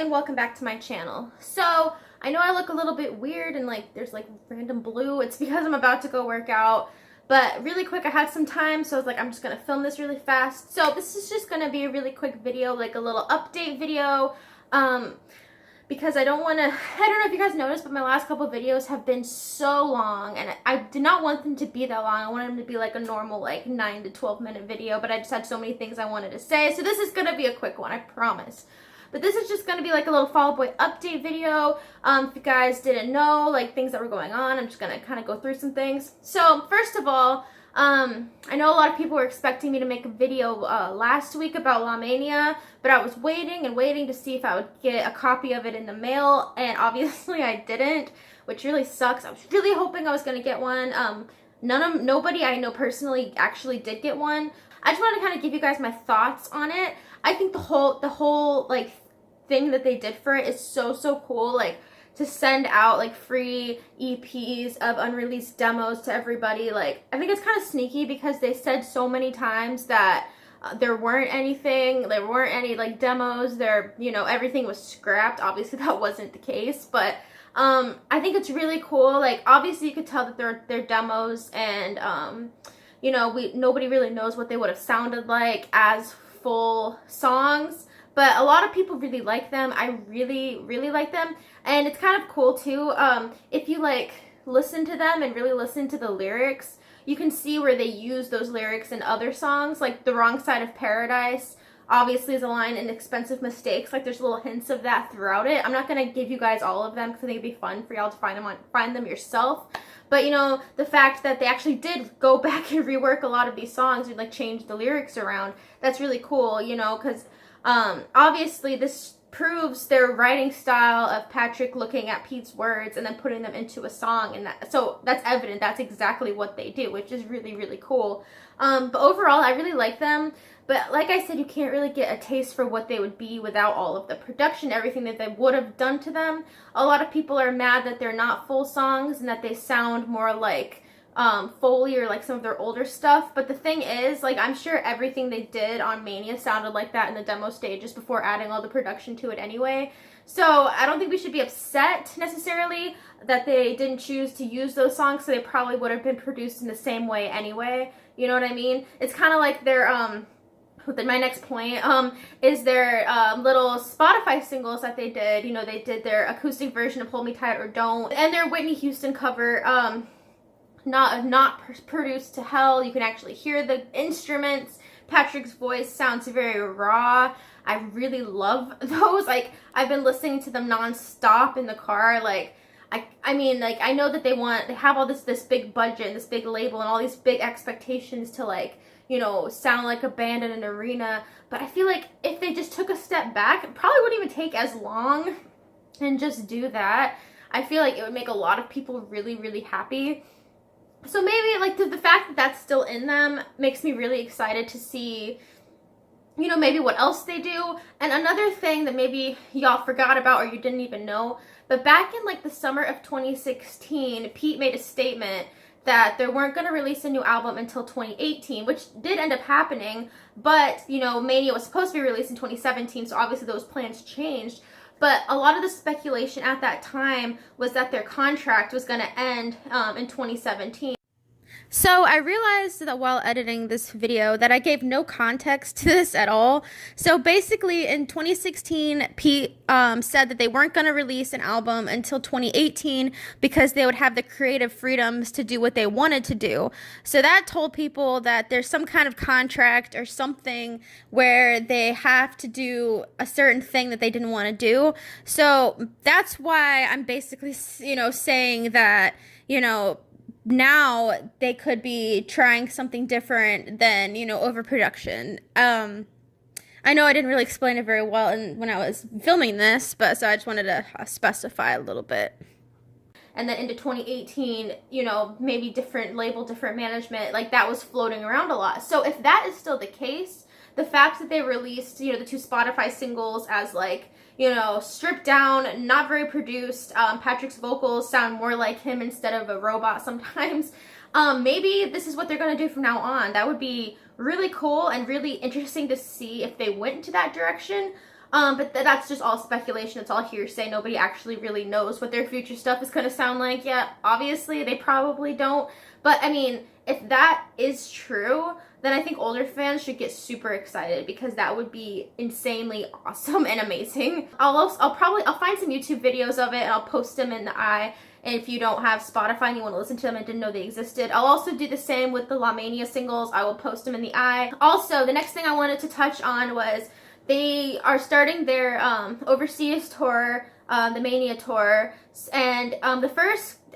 and welcome back to my channel. So I know I look a little bit weird and like there's like random blue. It's because I'm about to go work out, but really quick, I had some time, so I was like, I'm just gonna film this really fast. So this is just gonna be a really quick video, like a little update video, because I don't know if you guys noticed, but my last couple videos have been so long, and I did not want them to be that long. I wanted them to be like a normal like 9 to 12 minute video, but I just had so many things I wanted to say, so this is gonna be a quick one, I promise. But this is just going to be like a little Fall Out Boy update video. If you guys didn't know, like things that were going on, I'm just going to kind of go through some things. So first of all, I know a lot of people were expecting me to make a video last week about MANIA, but I was waiting and waiting to see if I would get a copy of it in the mail, and obviously I didn't, which really sucks. I was really hoping I was going to get one. Nobody I know personally actually did get one. I just wanted to kind of give you guys my thoughts on it. I think the whole like thing that they did for it is so cool, like to send out like free EPs of unreleased demos to everybody. Like I think it's kind of sneaky because they said so many times that there weren't any like demos there, you know, everything was scrapped. Obviously that wasn't the case, but I think it's really cool. Like obviously you could tell that they're demos, and you know, nobody really knows what they would have sounded like as full songs, but a lot of people really like them. I really like them, and it's kind of cool too. If you like listen to them and really listen to the lyrics, you can see where they use those lyrics in other songs, like The Wrong Side of Paradise obviously is a line in Expensive Mistakes. Like there's little hints of that throughout it. I'm not gonna give you guys all of them because I think it'd be fun for y'all to find them yourself. But you know, the fact that they actually did go back and rework a lot of these songs and like change the lyrics around, that's really cool, you know, because obviously this proves their writing style of Patrick looking at Pete's words and then putting them into a song, and so that's evident. That's exactly what they do, which is really cool. But overall, I really like them. But like I said, you can't really get a taste for what they would be without all of the production, everything that they would have done to them. A lot of people are mad that they're not full songs and that they sound more like Folie or like some of their older stuff. But the thing is, like, I'm sure everything they did on MANIA sounded like that in the demo stages before adding all the production to it anyway. So I don't think we should be upset necessarily that they didn't choose to use those songs, so they probably would have been produced in the same way anyway. You know what I mean? It's kind of like their my next point is their little Spotify singles that they did. You know, they did their acoustic version of Hold Me Tight or Don't, and their Whitney Houston cover, not produced to hell. You can actually hear the instruments. Patrick's voice sounds very raw. I really love those. Like, I've been listening to them non-stop in the car. Like, I mean, like, I know that they have all this big budget and this big label and all these big expectations to, like, you know, sound like a band in an arena, but I feel like if they just took a step back, it probably wouldn't even take as long and just do that. I feel like it would make a lot of people really happy. So maybe, like, the fact that that's still in them makes me really excited to see, you know, maybe what else they do. And another thing that maybe y'all forgot about or you didn't even know, but back in, like, the summer of 2016, Pete made a statement that they weren't going to release a new album until 2018, which did end up happening, but, you know, MANIA was supposed to be released in 2017, so obviously those plans changed. But a lot of the speculation at that time was that their contract was going to end in 2017. So I realized that while editing this video that I gave no context to this at all. So basically in 2016, Pete said that they weren't going to release an album until 2018 because they would have the creative freedoms to do what they wanted to do. So that told people that there's some kind of contract or something where they have to do a certain thing that they didn't want to do. So that's why I'm basically, you know, saying that, you know, now they could be trying something different than, you know, overproduction. I know I didn't really explain it very well when I was filming this, but so I just wanted to specify a little bit. And then into 2018, you know, maybe different label, different management, like that was floating around a lot. So if that is still the case, the fact that they released, you know, the 2 Spotify singles as like, you know, stripped down, not very produced, Patrick's vocals sound more like him instead of a robot sometimes. Maybe this is what they're going to do from now on. That would be really cool and really interesting to see if they went into that direction. But that's just all speculation. It's all hearsay. Nobody actually really knows what their future stuff is going to sound like yet. Obviously, they probably don't. But, I mean, if that is true, then I think older fans should get super excited because that would be insanely awesome and amazing. I'll find some YouTube videos of it and I'll post them in the eye. And if you don't have Spotify and you want to listen to them and didn't know they existed, I'll also do the same with the La Mania singles. I will post them in the eye. Also, the next thing I wanted to touch on was they are starting their overseas tour, the Mania tour, and I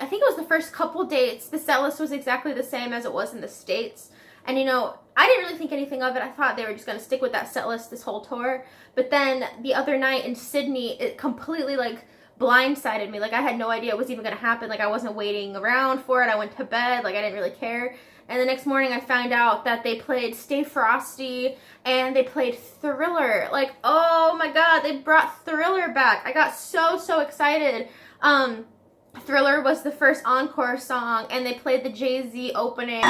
think it was the first couple dates, the set list was exactly the same as it was in the States. And you know, I didn't really think anything of it. I thought they were just going to stick with that set list this whole tour. But then the other night in Sydney, it completely like blindsided me. Like I had no idea it was even going to happen. Like I wasn't waiting around for it. I went to bed. Like I didn't really care. And the next morning I found out that they played Stay Frosty and they played Thriller. Like, oh my god, they brought Thriller back. I got so excited. Thriller was the first encore song and they played the Jay-Z opening. But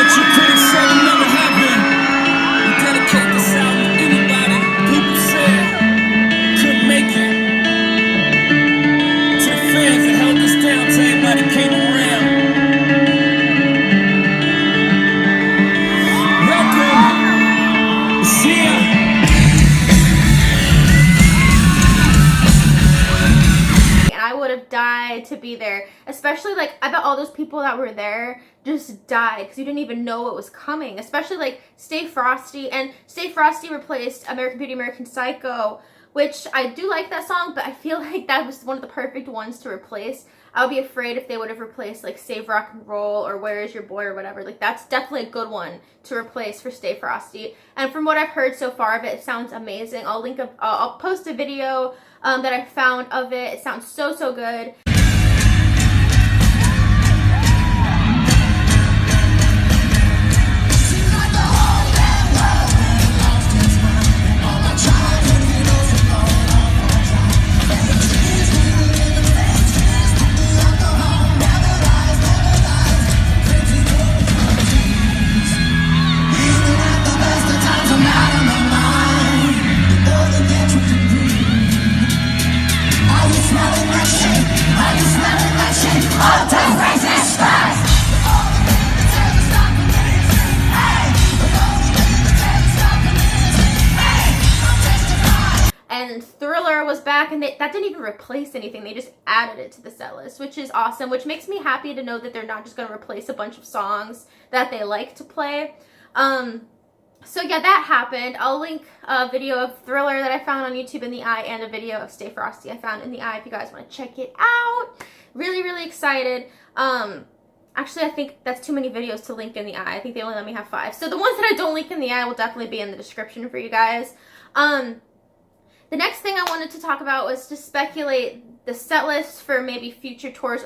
you couldn't say it never happened. You dedicate this album to anybody. People said couldn't make it. To the fans that held us down, to everybody that came around. Welcome. It's here. I would have died to be there, especially like I bet all those people that were there just died because you didn't even know it was coming, especially like Stay Frosty, and Stay Frosty replaced American Beauty, American Psycho, which I do like that song, but I feel like that was one of the perfect ones to replace. I would be afraid if they would have replaced like Save Rock and Roll or Where Is Your Boy or whatever. Like that's definitely a good one to replace for Stay Frosty. And from what I've heard so far of it, it sounds amazing. I'll post a video that I found of it. It sounds so good. And Thriller was back, and that didn't even replace anything. They just added it to the set list, which is awesome, which makes me happy to know that they're not just going to replace a bunch of songs that they like to play. So yeah, that happened. I'll link a video of Thriller that I found on YouTube in the eye and a video of Stay Frosty I found in the eye if you guys want to check it out. Really excited. Actually, I think that's too many videos to link in the eye. I think they only let me have 5. So the ones that I don't link in the eye will definitely be in the description for you guys. The next thing I wanted to talk about was to speculate the set list for maybe future tour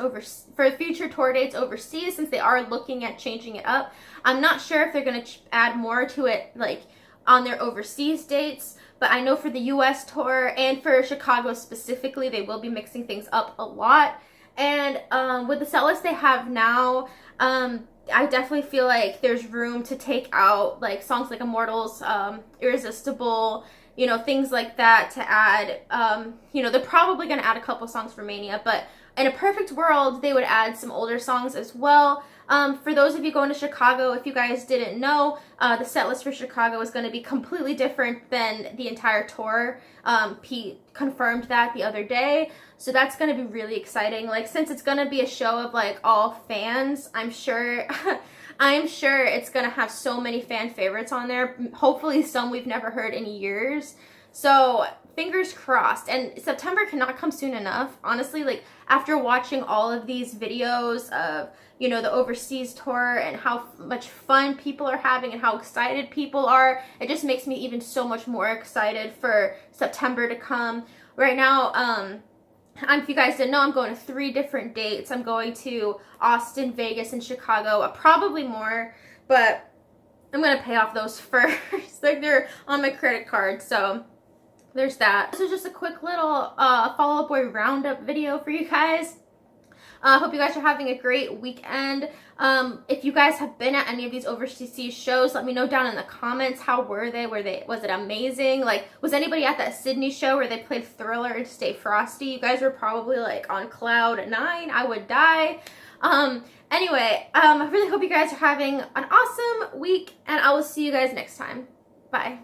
dates overseas, since they are looking at changing it up. I'm not sure if they're going to add more to it like on their overseas dates, but I know for the US tour and for Chicago specifically, they will be mixing things up a lot. And with the set list they have now, I definitely feel like there's room to take out like songs like Immortals, Irresistible, you know, things like that to add. You know, they're probably going to add a couple songs for Mania, but in a perfect world, they would add some older songs as well. For those of you going to Chicago, if you guys didn't know, the set list for Chicago is going to be completely different than the entire tour. Pete confirmed that the other day, so that's going to be really exciting. Like, since it's going to be a show of like all fans, I'm sure it's going to have so many fan favorites on there. Hopefully some we've never heard in years. So fingers crossed. And September cannot come soon enough. Honestly, like after watching all of these videos of, you know, the overseas tour and how much fun people are having and how excited people are, it just makes me even so much more excited for September to come. Right now, if you guys didn't know, I'm going to 3 different dates. I'm going to Austin, Vegas, and Chicago. Probably more, but I'm going to pay off those first. Like, they're on my credit card, so there's that. This is just a quick little Fall Out Boy Roundup video for you guys. Hope you guys are having a great weekend. If you guys have been at any of these overseas shows, let me know down in the comments. How were they? Was it amazing? Like, was anybody at that Sydney show where they played Thriller and Stay Frosty? You guys were probably like on cloud 9. I would die. Anyway, I really hope you guys are having an awesome week, and I will see you guys next time. Bye.